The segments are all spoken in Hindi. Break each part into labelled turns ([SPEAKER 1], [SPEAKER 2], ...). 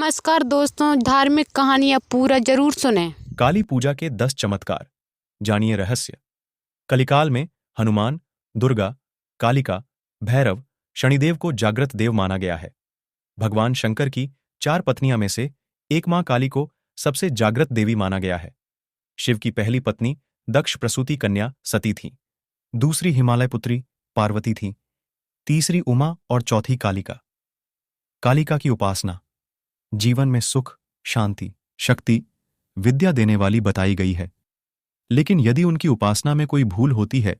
[SPEAKER 1] नमस्कार दोस्तों, धार्मिक कहानियाँ पूरा जरूर सुनें।
[SPEAKER 2] काली पूजा के 10 चमत्कार, जानिए रहस्य। कलिकाल में हनुमान, दुर्गा, कालिका, भैरव, शनिदेव को जागृत देव माना गया है। भगवान शंकर की 4 पत्नियां में से एक मां काली को सबसे जागृत देवी माना गया है। शिव की पहली पत्नी दक्ष प्रसूति कन्या सती थी, दूसरी हिमालय पुत्री पार्वती थी, तीसरी उमा और चौथी कालिका। कालिका की उपासना जीवन में सुख, शांति, शक्ति, विद्या देने वाली बताई गई है। लेकिन यदि उनकी उपासना में कोई भूल होती है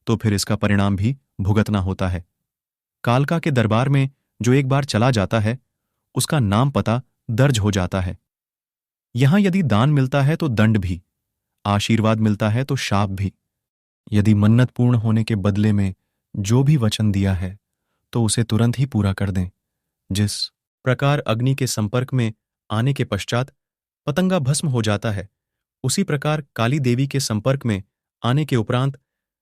[SPEAKER 2] तो फिर इसका परिणाम भी भुगतना होता है। कालिका के दरबार में जो एक बार चला जाता है उसका नाम पता दर्ज हो जाता है। यहां यदि दान मिलता है तो दंड भी, आशीर्वाद मिलता है तो शाप भी। यदि मन्नत पूर्ण होने के बदले में जो भी वचन दिया है तो उसे तुरंत ही पूरा कर दें। जिस प्रकार अग्नि के संपर्क में आने के पश्चात पतंगा भस्म हो जाता है, उसी प्रकार काली देवी के संपर्क में आने के उपरांत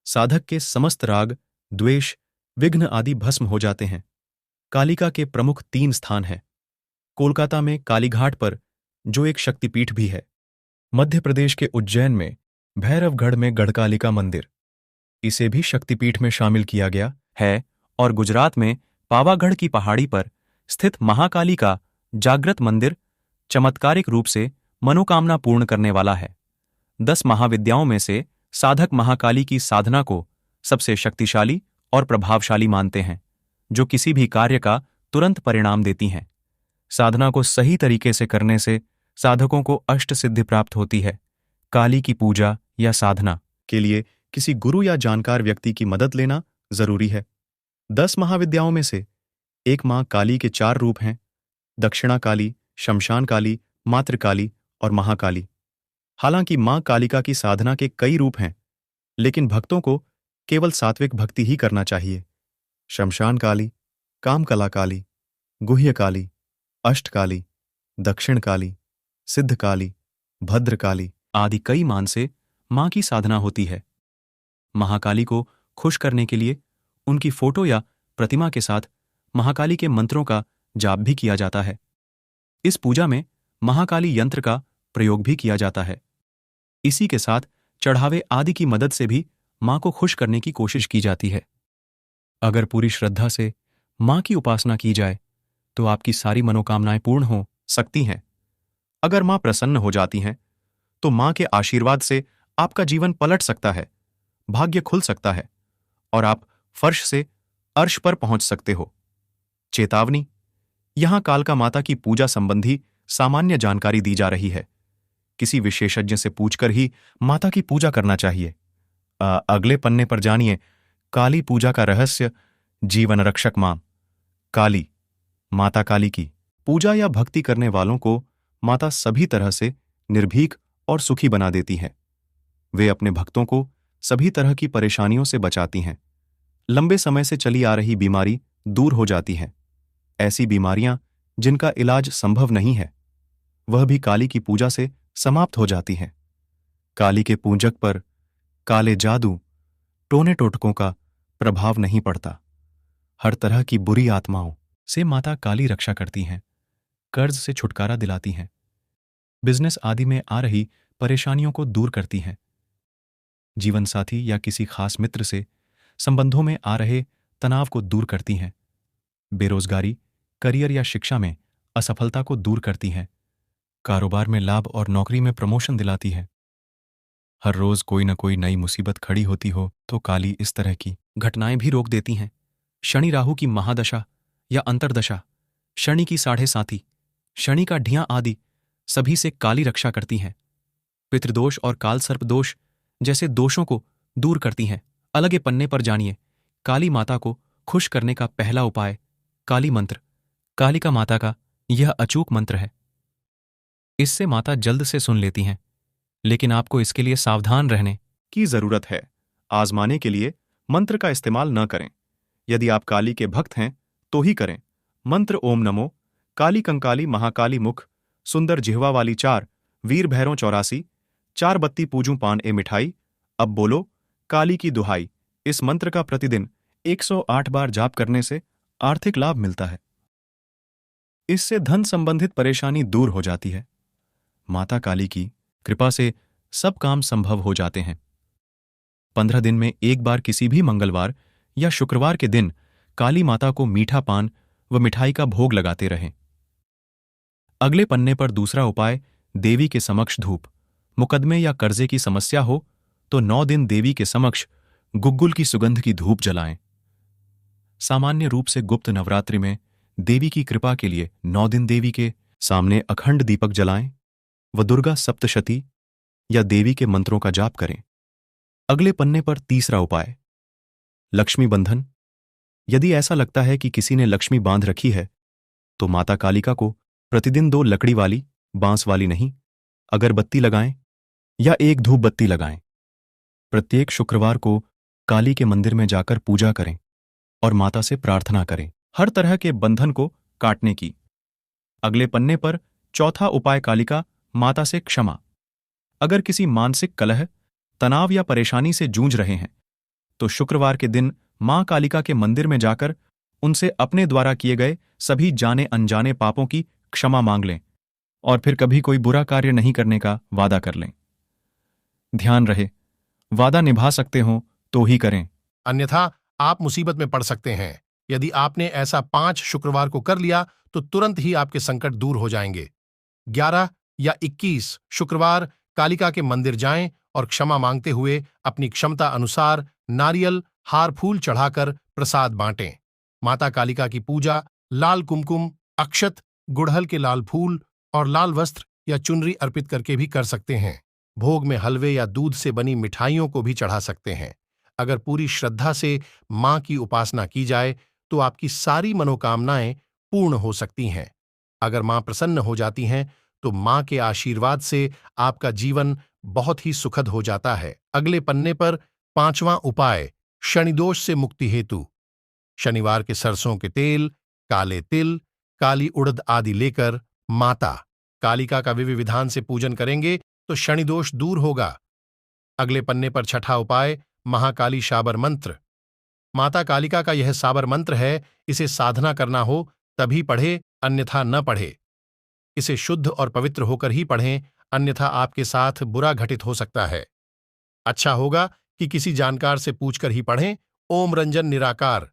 [SPEAKER 2] साधक के समस्त राग, द्वेष, विघ्न आदि भस्म हो जाते हैं। कालिका के प्रमुख 3 स्थान हैं। कोलकाता में कालीघाट पर, जो एक शक्तिपीठ भी है। मध्य प्रदेश के उज्जैन में भैरवगढ़ में गढ़कालिका मंदिर, इसे भी शक्तिपीठ में शामिल किया गया है। और गुजरात में पावागढ़ की पहाड़ी पर स्थित महाकाली का जागृत मंदिर चमत्कारिक रूप से मनोकामना पूर्ण करने वाला है। 10 महाविद्याओं में से साधक महाकाली की साधना को सबसे शक्तिशाली और प्रभावशाली मानते हैं, जो किसी भी कार्य का तुरंत परिणाम देती हैं। साधना को सही तरीके से करने से साधकों को अष्ट सिद्धि प्राप्त होती है। काली की पूजा या साधना के लिए किसी गुरु या जानकार व्यक्ति की मदद लेना जरूरी है। 10 महाविद्याओं में से एक मां काली के 4 रूप हैं: दक्षिणा काली, शमशान काली, मातृकाली और महाकाली। हालांकि मां कालिका की साधना के कई रूप हैं, लेकिन भक्तों को केवल सात्विक भक्ति ही करना चाहिए। शमशान काली, कामकला काली, गुह्य काली, अष्टकाली, दक्षिण काली, सिद्ध काली, भद्र काली आदि कई मान से मां की साधना होती है। महाकाली को खुश करने के लिए उनकी फोटो या प्रतिमा के साथ महाकाली के मंत्रों का जाप भी किया जाता है। इस पूजा में महाकाली यंत्र का प्रयोग भी किया जाता है। इसी के साथ चढ़ावे आदि की मदद से भी मां को खुश करने की कोशिश की जाती है। अगर पूरी श्रद्धा से मां की उपासना की जाए तो आपकी सारी मनोकामनाएं पूर्ण हो सकती हैं। अगर मां प्रसन्न हो जाती हैं तो मां के आशीर्वाद से आपका जीवन पलट सकता है, भाग्य खुल सकता है और आप फर्श से अर्श पर पहुंच सकते हो। चेतावनी: यहां कालका माता की पूजा संबंधी सामान्य जानकारी दी जा रही है। किसी विशेषज्ञ से पूछकर ही माता की पूजा करना चाहिए। अगले पन्ने पर जानिए काली पूजा का रहस्य। जीवन रक्षक मां काली, माता काली की पूजा या भक्ति करने वालों को माता सभी तरह से निर्भीक और सुखी बना देती हैं। वे अपने भक्तों को सभी तरह की परेशानियों से बचाती हैं। लंबे समय से चली आ रही बीमारी दूर हो जाती है। ऐसी बीमारियां जिनका इलाज संभव नहीं है, वह भी काली की पूजा से समाप्त हो जाती हैं। काली के पूजक पर काले जादू, टोने टोटकों का प्रभाव नहीं पड़ता। हर तरह की बुरी आत्माओं से माता काली रक्षा करती हैं, कर्ज से छुटकारा दिलाती हैं, बिजनेस आदि में आ रही परेशानियों को दूर करती हैं, जीवन साथी या किसी खास मित्र से संबंधों में आ रहे तनाव को दूर करती हैं, बेरोजगारी, करियर या शिक्षा में असफलता को दूर करती हैं, कारोबार में लाभ और नौकरी में प्रमोशन दिलाती है। हर रोज कोई न कोई नई मुसीबत खड़ी होती हो तो काली इस तरह की घटनाएं भी रोक देती हैं। शनि राहु की महादशा या अंतर्दशा, शनि की 7.5, शनि का ढियां आदि सभी से काली रक्षा करती हैं। पितृदोष और कालसर्प दोष जैसे दोषों को दूर करती हैं। अलग पन्ने पर जानिए काली माता को खुश करने का पहला उपाय काली मंत्र। कालिका माता का यह अचूक मंत्र है। इससे माता जल्द से सुन लेती हैं, लेकिन आपको इसके लिए सावधान रहने की जरूरत है। आजमाने के लिए मंत्र का इस्तेमाल न करें। यदि आप काली के भक्त हैं तो ही करें। मंत्र: ओम नमो काली कंकाली महाकाली मुख, सुंदर जिह्वा वाली 4, वीर भैरों 84, 4 बत्ती पूजूं पान ए मिठाई, अब बोलो काली की दुहाई। इस मंत्र का प्रतिदिन 108 बार जाप करने से आर्थिक लाभ मिलता है। इससे धन संबंधित परेशानी दूर हो जाती है। माता काली की कृपा से सब काम संभव हो जाते हैं। 15 दिन में एक बार किसी भी मंगलवार या शुक्रवार के दिन काली माता को मीठा पान व मिठाई का भोग लगाते रहें। अगले पन्ने पर दूसरा उपाय, देवी के समक्ष धूप। मुकदमे या कर्जे की समस्या हो तो 9 दिन देवी के समक्ष गुग्गुल की सुगंध की धूप जलाएं। सामान्य रूप से गुप्त नवरात्रि में देवी की कृपा के लिए 9 दिन देवी के सामने अखंड दीपक जलाएं व दुर्गा सप्तशती या देवी के मंत्रों का जाप करें। अगले पन्ने पर तीसरा उपाय, लक्ष्मी बंधन। यदि ऐसा लगता है कि किसी ने लक्ष्मी बांध रखी है तो माता कालिका को प्रतिदिन 2 लकड़ी वाली, बांस वाली नहीं, अगरबत्ती लगाएं या एक धूप बत्ती लगाएं। प्रत्येक शुक्रवार को काली के मंदिर में जाकर पूजा करें और माता से प्रार्थना करें हर तरह के बंधन को काटने की। अगले पन्ने पर चौथा उपाय, कालिका माता से क्षमा। अगर किसी मानसिक कलह, तनाव या परेशानी से जूझ रहे हैं तो शुक्रवार के दिन मां कालिका के मंदिर में जाकर उनसे अपने द्वारा किए गए सभी जाने अनजाने पापों की क्षमा मांग लें और फिर कभी कोई बुरा कार्य नहीं करने का वादा कर लें। ध्यान रहे, वादा निभा सकते हो तो ही करें,
[SPEAKER 3] अन्यथा आप मुसीबत में पड़ सकते हैं। यदि आपने ऐसा 5 शुक्रवार को कर लिया तो तुरंत ही आपके संकट दूर हो जाएंगे। 11 या 21 शुक्रवार कालिका के मंदिर जाएं और क्षमा मांगते हुए अपनी क्षमता अनुसार नारियल, हार, फूल चढ़ाकर प्रसाद बांटें। माता कालिका की पूजा लाल कुमकुम, अक्षत, गुड़हल के लाल फूल और लाल वस्त्र या चुनरी अर्पित करके भी कर सकते हैं। भोग में हलवे या दूध से बनी मिठाइयों को भी चढ़ा सकते हैं। अगर पूरी श्रद्धा से मां की उपासना की जाए तो आपकी सारी मनोकामनाएं पूर्ण हो सकती हैं। अगर मां प्रसन्न हो जाती हैं तो मां के आशीर्वाद से आपका जीवन बहुत ही सुखद हो जाता है। अगले पन्ने पर 5वां उपाय, शनिदोष से मुक्ति हेतु। शनिवार के सरसों के तेल, काले तिल, काली उड़द आदि लेकर माता कालिका का विधि विधान से पूजन करेंगे तो शनिदोष दूर होगा। अगले पन्ने पर छठा उपाय, महाकाली शाबर मंत्र। माता कालिका का यह साबर मंत्र है, इसे साधना करना हो तभी पढ़े, अन्यथा न पढ़े। इसे शुद्ध और पवित्र होकर ही पढ़ें, अन्यथा आपके साथ बुरा घटित हो सकता है। अच्छा होगा कि किसी जानकार से पूछकर ही पढ़ें। ओम रंजन निराकार,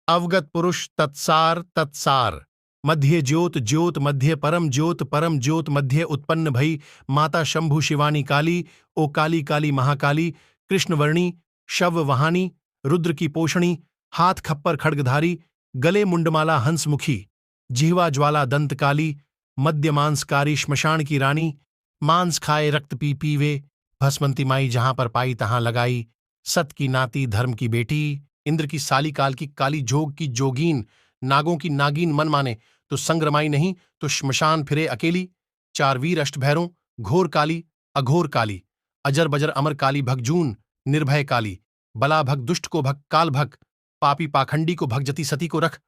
[SPEAKER 3] अवगत पुरुष तत्सार तत्सार, मध्य ज्योत ज्योत मध्य परम ज्योत मध्य उत्पन्न भई माता शंभु शिवानी काली, ओ काली काली महाकाली, कृष्णवर्णी शव वहानी, रुद्र की पोषणी, हाथ खप्पर खड्गधारी, गले मुंडमाला हंसमुखी, जिह्वा ज्वाला दंत काली, मध्य मांसकारी श्मशान की रानी, मांस खाए रक्त पी पीवे, भस्मंती माई जहां पर पाई तहां लगाई, सत की नाती धर्म की बेटी, इंद्र की साली काल की काली, जोग की जोगीन, नागों की नागिन मन माने तो संग्रमाई नहीं तो श्मशान फिरे अकेली, 4 वीर अष्टभैरों, घोर काली, अघोर काली, अजर बजर अमर काली भगजून, निर्भय काली, बला भग दुष्ट को भग काल भग, पापी पाखंडी को भगजती सती को रख।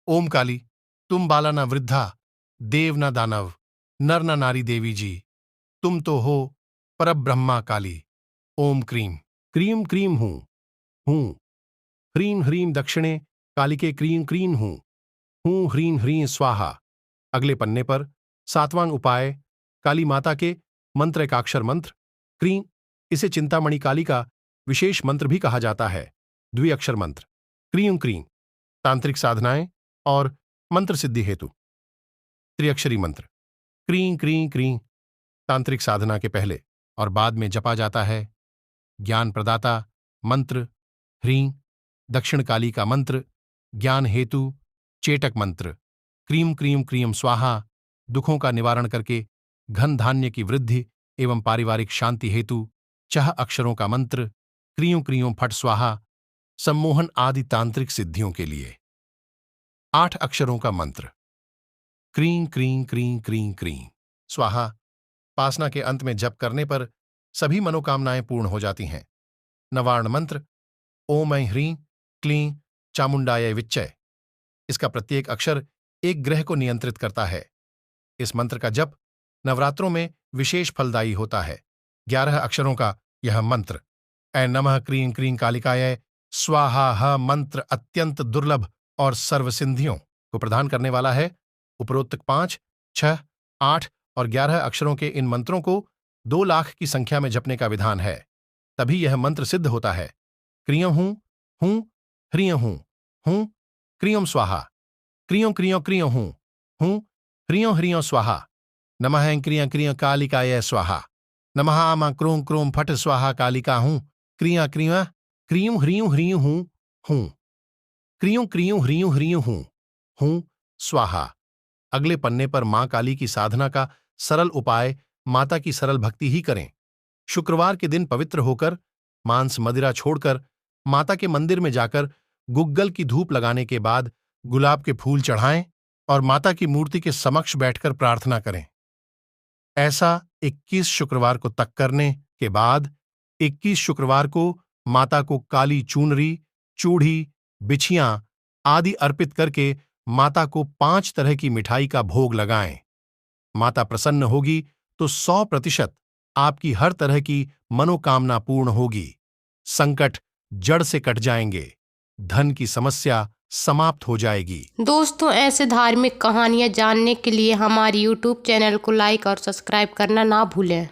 [SPEAKER 3] ओम काली, तुम बाला न वृद्धा, देव न दानव, नर न नारी देवी जी, तुम तो हो परब्रह्मा काली। ओम क्रीम क्रीम क्रीम हूं ह्रीं ह्रीं दक्षिणे कालिके क्रीं क्रीं हूं ह्रीं ह्रीं स्वाहा। अगले पन्ने पर 7वां उपाय, काली माता के मंत्र एकाक्षर मंत्र, क्रीं। इसे चिंतामणि काली का विशेष मंत्र भी कहा जाता है। द्विअक्षर मंत्र, क्रीं क्रीं, तांत्रिक साधनाएं और मंत्र सिद्धि हेतु। त्रिअक्षरी मंत्र, क्रीं क्रीं क्रीं, तांत्रिक साधना के पहले और बाद में जपा जाता है। ज्ञान प्रदाता मंत्र ह्रीं, दक्षिण काली का मंत्र, ज्ञान हेतु चेटक मंत्र, क्रीम क्रीम क्रीम स्वाहा, दुखों का निवारण करके घन धान्य की वृद्धि एवं पारिवारिक शांति हेतु 6 अक्षरों का मंत्र, क्रियों क्रियों फट स्वाहा, सम्मोहन आदि तांत्रिक सिद्धियों के लिए 8 अक्षरों का मंत्र, क्रीं क्रीं क्रीं क्रीं क्रीं स्वाहा। पासना के अंत में जप करने पर सभी मनोकामनाएं पूर्ण हो जाती हैं। नवार्ण मंत्र, ओम ऐं ह्रीं क्लीं चामुंडाय विच्चय। इसका प्रत्येक अक्षर एक ग्रह को नियंत्रित करता है। इस मंत्र का जप नवरात्रों में विशेष फलदायी होता है। 11 अक्षरों का यह मंत्र ऐ नमः क्रीं क्रीं कालिकाय स्वाहा ह मंत्र अत्यंत दुर्लभ और सर्वसिद्धियों को प्रदान करने वाला है। उपरोक्त 5, 6, 8 और 11 अक्षरों के इन मंत्रों को 2 लाख की संख्या में जपने का विधान है। तभी यह मंत्र सिद्ध होता है। क्रियों हूं, ह्रियों हूं, क्रियों स्वाहा, क्रियों क्रियों क्रियों हूं, ह्रियों ह्रियों स्वाहा, नमः ऐं क्रियां क्रियों कालिकाय स्वाहा, नमः आमा क्रों क्रों फट स्वाहा कालिका हूं, क्रिया क्रिया क्रियों ह्रियों ह्रियों हूं, क्रियों क्रियों ह्रियों ह्रियों हूं, स्वाहा। अगले पन्ने पर मां काली की साधना का सरल उपाय, माता की सरल भक्ति ही करें। शुक्रवार के दिन पवित्र होकर, मांस मदिरा छोड़कर, माता के मंदिर में जाकर गुग्गल की धूप लगाने के बाद गुलाब के फूल चढ़ाएं और माता की मूर्ति के समक्ष बैठकर प्रार्थना करें। ऐसा 21 शुक्रवार को तक करने के बाद 21 शुक्रवार को माता को काली चूनरी, चूड़ी, बिछियां आदि अर्पित करके माता को 5 तरह की मिठाई का भोग लगाएं। माता प्रसन्न होगी तो 100% आपकी हर तरह की मनोकामना पूर्ण होगी। संकट जड़ से कट जाएंगे, धन की समस्या समाप्त हो जाएगी।
[SPEAKER 4] दोस्तों, ऐसे धार्मिक कहानियाँ जानने के लिए हमारे YouTube चैनल को लाइक और सब्सक्राइब करना ना भूलें।